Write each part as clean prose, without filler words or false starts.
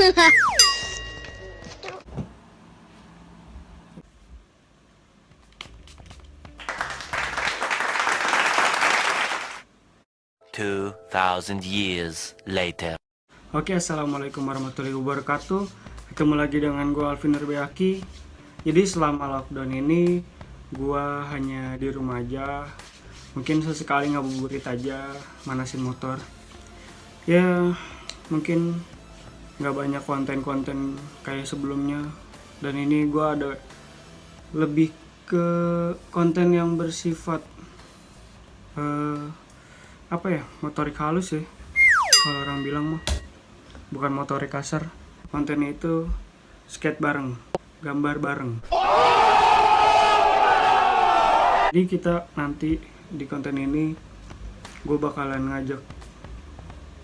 $2,000 later. Oke, assalamualaikum warahmatullahi wabarakatuh. Ketemu lagi dengan gue Alvin Nurbayaki. Jadi selama lockdown ini gue hanya di rumah aja. Mungkin sesekali ngabuburit aja, manasin motor. Ya mungkin nggak banyak konten-konten kayak sebelumnya. Dan ini gue ada lebih ke konten yang bersifat motorik halus ya, kalau orang bilang mah, bukan motorik kasar. Kontennya itu skate bareng, gambar bareng. Jadi kita nanti di konten ini gue bakalan ngajak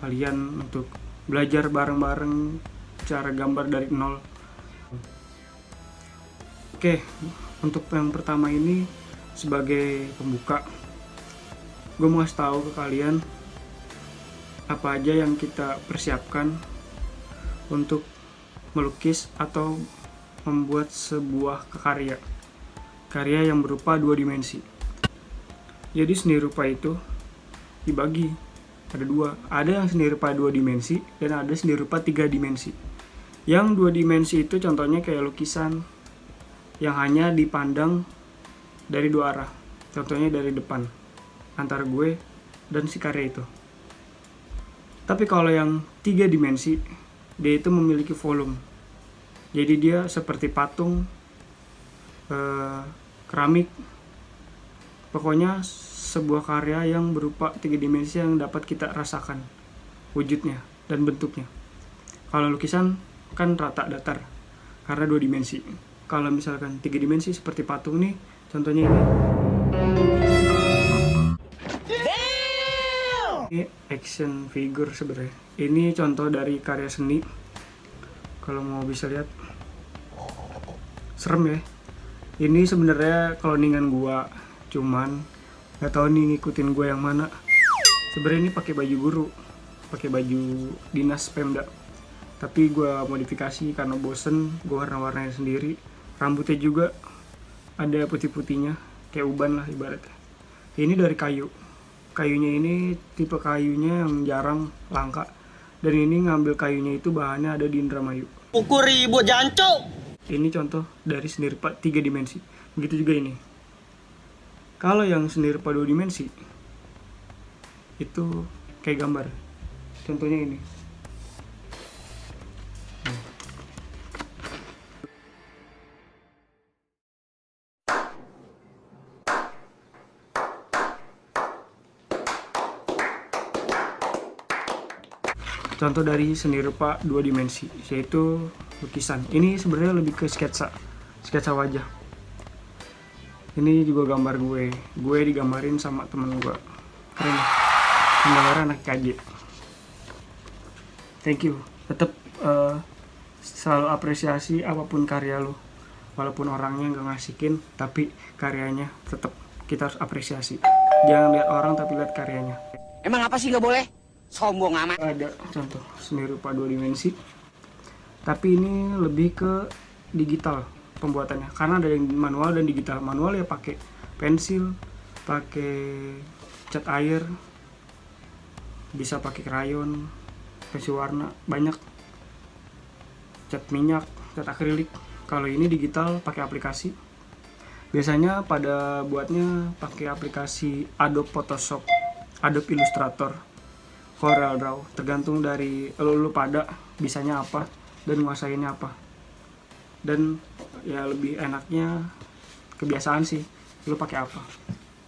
kalian untuk belajar bareng-bareng cara gambar dari nol. Oke, untuk yang pertama ini sebagai pembuka, gue mau kasih tahu ke kalian apa aja yang kita persiapkan untuk melukis atau membuat sebuah karya yang berupa 2 dimensi. Jadi seni rupa itu dibagi ada 2. Ada yang seni rupa 2 dimensi dan ada seni rupa 3 dimensi. Yang 2 dimensi itu contohnya kayak lukisan yang hanya dipandang dari 2 arah. Contohnya dari depan, antara gue dan si karya itu. Tapi kalau yang 3 dimensi, dia itu memiliki volume. Jadi dia seperti patung, keramik, pokoknya sebuah karya yang berupa 3 dimensi yang dapat kita rasakan wujudnya dan bentuknya. Kalau lukisan kan rata datar karena 2 dimensi. Kalau misalkan 3 dimensi seperti patung nih, contohnya ini. Ini action figure sebenarnya. Ini contoh dari karya seni. Kalau mau bisa lihat, serem ya. Ini sebenarnya cloningan gua, cuman nggak tahu nih ngikutin gua yang mana. Sebenarnya ini pakai baju guru, pakai baju dinas Pemda. Tapi gua modifikasi karena bosen, gua warna-warnain sendiri. Rambutnya juga ada putih-putihnya, kayak uban lah ibaratnya. Ini dari kayu. Kayunya ini tipe kayunya yang jarang langka. Dan ini ngambil kayunya itu bahannya ada di Indramayu. Ukur ribut jancuk. Ini contoh dari seni rupa 3 dimensi. Begitu juga ini. Kalau yang seni rupa 2 dimensi itu kayak gambar. Contohnya ini. Contoh dari seni rupa 2 dimensi, yaitu lukisan. Ini sebenarnya lebih ke sketsa wajah. Ini juga gambar gue digambarin sama temen gue. Keren, gambar anak KJ. Thank you. Tetap selalu apresiasi apapun karya lo, walaupun orangnya nggak ngasihin, tapi karyanya tetap kita harus apresiasi. Jangan lihat orang tapi lihat karyanya. Emang apa sih nggak boleh? Sombong amat. Ada contoh seni rupa 2 dimensi, tapi ini lebih ke digital pembuatannya, karena ada yang manual dan digital. Manual ya pakai pensil, pakai cat air, bisa pakai krayon, pensil warna, banyak, cat minyak, cat akrilik. Kalau ini digital pakai aplikasi. Biasanya pada buatnya pakai aplikasi Adobe Photoshop, Adobe Illustrator, Corel Draw, tergantung dari lu pada bisanya apa dan nguasainnya apa. Dan ya lebih enaknya kebiasaan sih, lu pakai apa.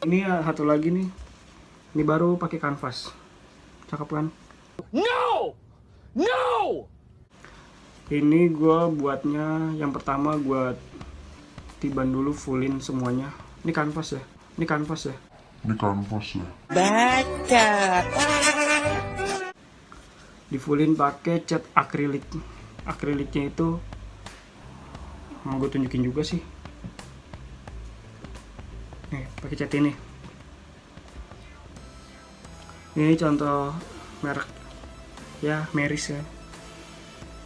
Ini ya satu lagi nih, ini baru pakai kanvas, cakep kan? No. Ini gue buatnya, yang pertama gue tiban dulu fullin semuanya. Ini kanvas ya. Baca. Di fullin pakai cat akrilik. Akriliknya itu mau gue tunjukin juga sih. Nih, pakai cat ini. Ini contoh merek ya, Meris ya.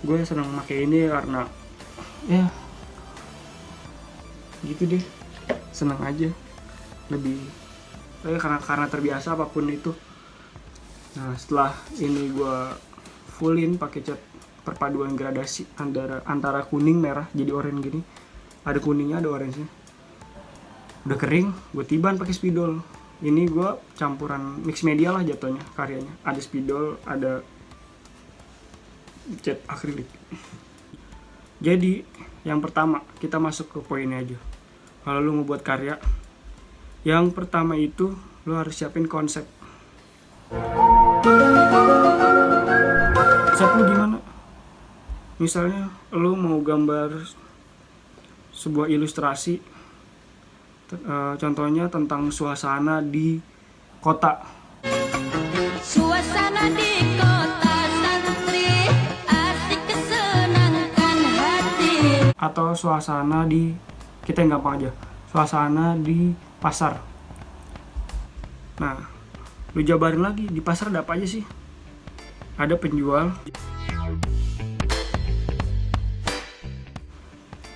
gue senang pakai ini karena ya gitu deh, senang aja, lebih karena terbiasa apapun itu. Nah setelah ini gue fullin pakai cat perpaduan gradasi antara kuning merah jadi oranye gini, ada kuningnya ada orange-nya. Udah kering gue tiban pakai spidol. Ini gue campuran mix media lah jatuhnya karyanya, ada spidol ada cat akrilik. Jadi yang pertama kita masuk ke poinnya aja. Kalau lu mau buat karya, yang pertama itu lu harus siapin konsep. Konsep lu gimana? Misalnya lu mau gambar sebuah ilustrasi, contohnya tentang suasana di kota. Suasana di kota santri asik kesenangkan hati. Atau suasana di, kita yang gampang aja, suasana di pasar. Nah, lu jabarin lagi di pasar ada apa aja sih? Ada penjual,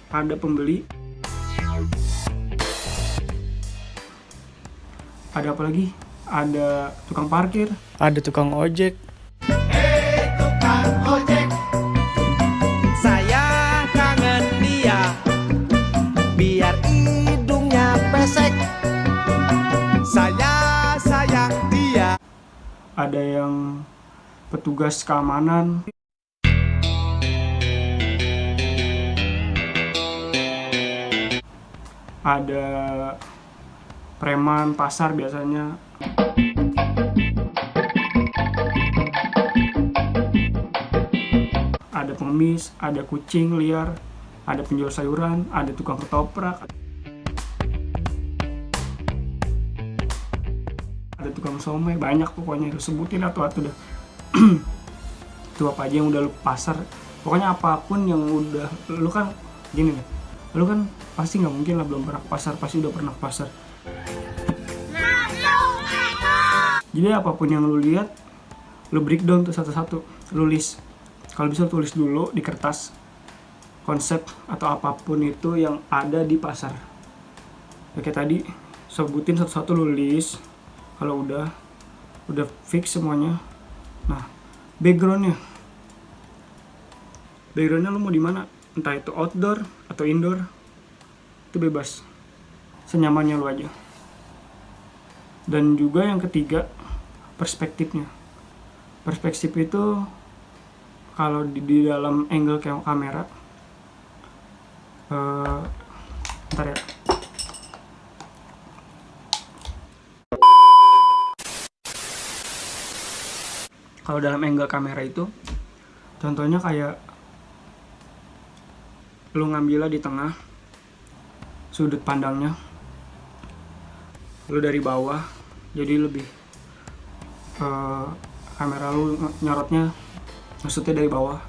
ada pembeli, ada apa lagi? Ada tukang parkir, ada tukang ojek, Saya kangen dia, biar hidungnya pesek. Saya sayang dia. ada yang petugas keamanan, ada preman pasar biasanya, ada pengemis, ada kucing liar, ada penjual sayuran, ada tukang ketoprak, ada tukang somai, banyak pokoknya, itu sebutin atau dah. Itu apa aja yang udah lu pasar, pokoknya apapun yang udah lu kan gini nih, lu kan pasti nggak mungkin lah belum pernah ke pasar, pasti udah pernah ke pasar. Jadi apapun yang lu lihat, lu breakdown tuh satu-satu, lu list. Kalau bisa lu tulis dulu di kertas konsep atau apapun itu yang ada di pasar. Oke tadi sebutin satu-satu lu list. Kalau udah fix semuanya. Nah, backgroundnya lu mau di mana? Entah itu outdoor atau indoor, itu bebas, senyamannya lu aja. Dan juga yang ketiga, perspektifnya. Perspektif itu kalau di dalam angle kamera, ntar ya. Kalau dalam angle kamera itu, contohnya kayak lu ngambilnya di tengah, sudut pandangnya, lu dari bawah, jadi lebih kamera lu nyorotnya, maksudnya dari bawah,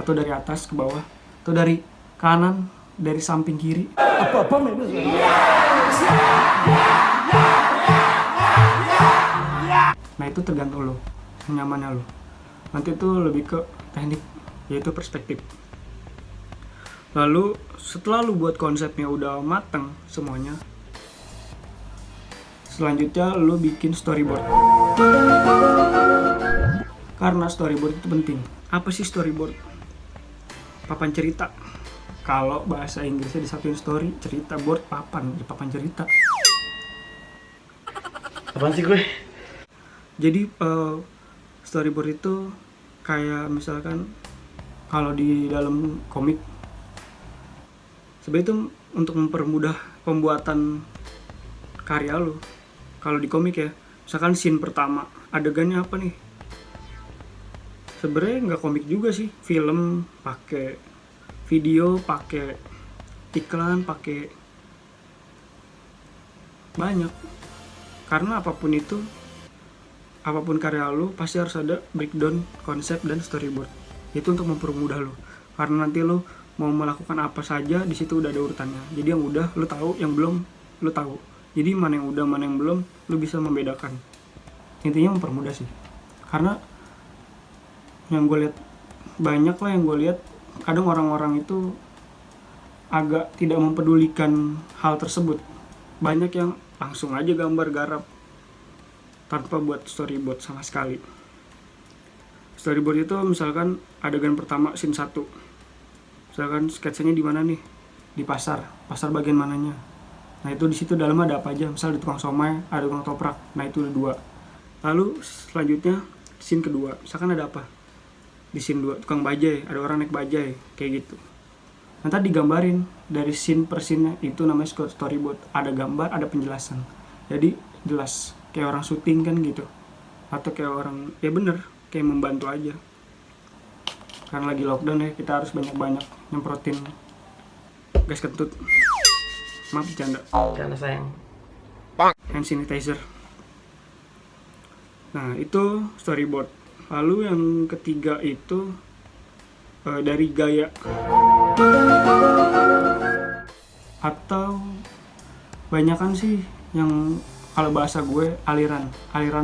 atau dari atas ke bawah, atau dari kanan, dari samping kiri. Nah itu tergantung lu, nyamannya lu. Nanti itu lebih ke teknik, yaitu perspektif. Lalu setelah lu buat konsepnya udah mateng semuanya, selanjutnya lu bikin storyboard. Karena storyboard itu penting. Apa sih storyboard? Papan cerita. Kalau bahasa Inggrisnya disatuin story, cerita, board, papan, papan cerita. Apaan sih gue? Jadi storyboard itu kayak misalkan kalau di dalam komik, sebenarnya itu untuk mempermudah pembuatan karya lu. Kalau di komik ya, misalkan scene pertama, adegannya apa nih? Sebenarnya nggak komik juga sih, film pakai video, pakai iklan, pakai banyak. Karena apapun itu, apapun karya lu pasti harus ada breakdown, konsep, dan storyboard. Itu untuk mempermudah lu. Karena nanti lu mau melakukan apa saja di situ udah ada urutannya. Jadi yang udah lu tahu, yang belum lu tahu. Jadi mana yang udah, mana yang belum, lu bisa membedakan. Intinya mempermudah sih. Karena yang gue lihat banyak lah yang gue lihat kadang orang-orang itu agak tidak mempedulikan hal tersebut. Banyak yang langsung aja gambar garap tanpa buat storyboard sama sekali. Storyboard itu misalkan adegan pertama scene 1. Misalkan sketsanya di mana nih? Di pasar bagian mananya. Nah itu di situ dalamnya ada apa aja? Misal di tukang somai, ada tukang toprak. Nah itu ada 2. Lalu selanjutnya scene kedua, misalkan ada apa? Di scene 2 tukang bajai, ada orang naik bajai, kayak gitu. Nanti digambarin dari scene per scene itu namanya storyboard. Ada gambar, ada penjelasan. Jadi jelas kayak orang syuting kan gitu. Atau kayak orang, ya bener, kayak membantu aja. Karena lagi lockdown ya, kita harus banyak-banyak nyemprotin gas kentut. Maaf bercanda. Karena sayang. Hand sanitizer. Nah itu storyboard. Lalu yang ketiga itu dari gaya atau banyakan sih yang kalau bahasa gue aliran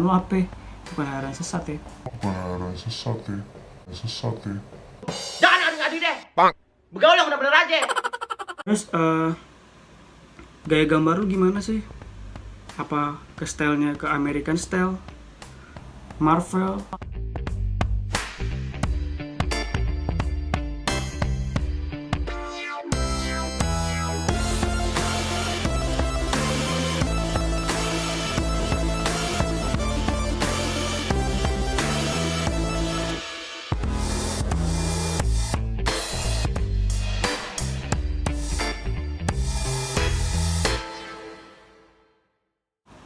lo apa? Bukan aliran sesat ya. Jangan ngadi-ngadi deh. Begaul yang bener-bener aja. Terus gaya gambar lu gimana sih? Apa ke stylenya ke American style, Marvel?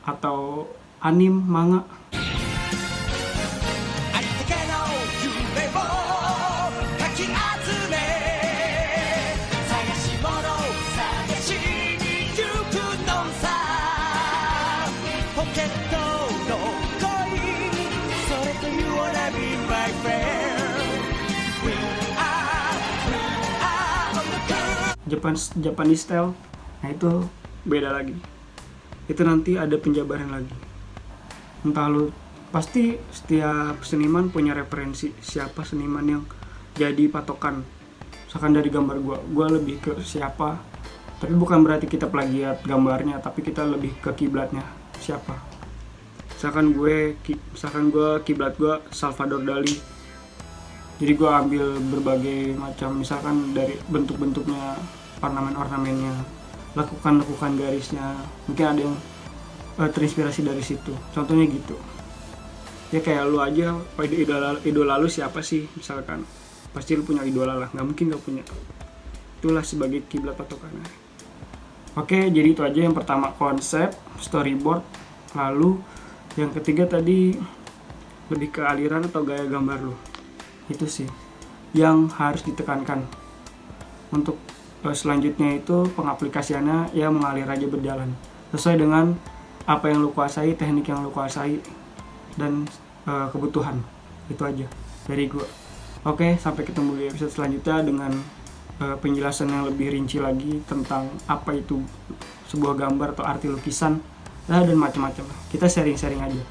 Atau anim, manga. Japanese style. Nah itu beda lagi. Itu nanti ada penjabaran lagi. Entah lu, pasti setiap seniman punya referensi siapa seniman yang jadi patokan. Misalkan dari gambar gua lebih ke siapa, tapi bukan berarti kita plagiat gambarnya, tapi kita lebih ke kiblatnya siapa. Misalkan gue kiblat gue Salvador Dali, jadi gue ambil berbagai macam, misalkan dari bentuk-bentuknya, ornamen-ornamennya, lekukan garisnya, mungkin ada yang terinspirasi dari situ. Contohnya gitu. Ya kayak lu aja, idola lu siapa sih? Misalkan pasti lu punya idola lah, nggak mungkin nggak punya. Itulah sebagai kiblat patokannya. Oke, jadi itu aja yang pertama, konsep, storyboard. Lalu yang ketiga tadi lebih ke aliran atau gaya gambar lu. Itu sih yang harus ditekankan. Untuk selanjutnya itu pengaplikasiannya ya mengalir aja, berjalan sesuai dengan apa yang lu kuasai, teknik yang lu kuasai, dan kebutuhan. Itu aja dari gua. Oke, sampai ketemu di episode selanjutnya dengan penjelasan yang lebih rinci lagi tentang apa itu sebuah gambar atau arti lukisan dan macam-macam. Kita sharing-sharing aja.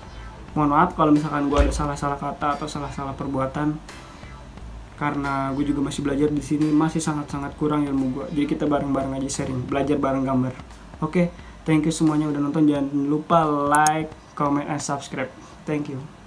Mohon maaf kalau misalkan gua ada salah-salah kata atau salah-salah perbuatan, karena gue juga masih belajar di sini, masih sangat-sangat kurang ilmu gue. Jadi kita bareng-bareng aja sharing, belajar bareng gambar. Oke, thank you semuanya udah nonton. Jangan lupa like, comment, and subscribe. Thank you.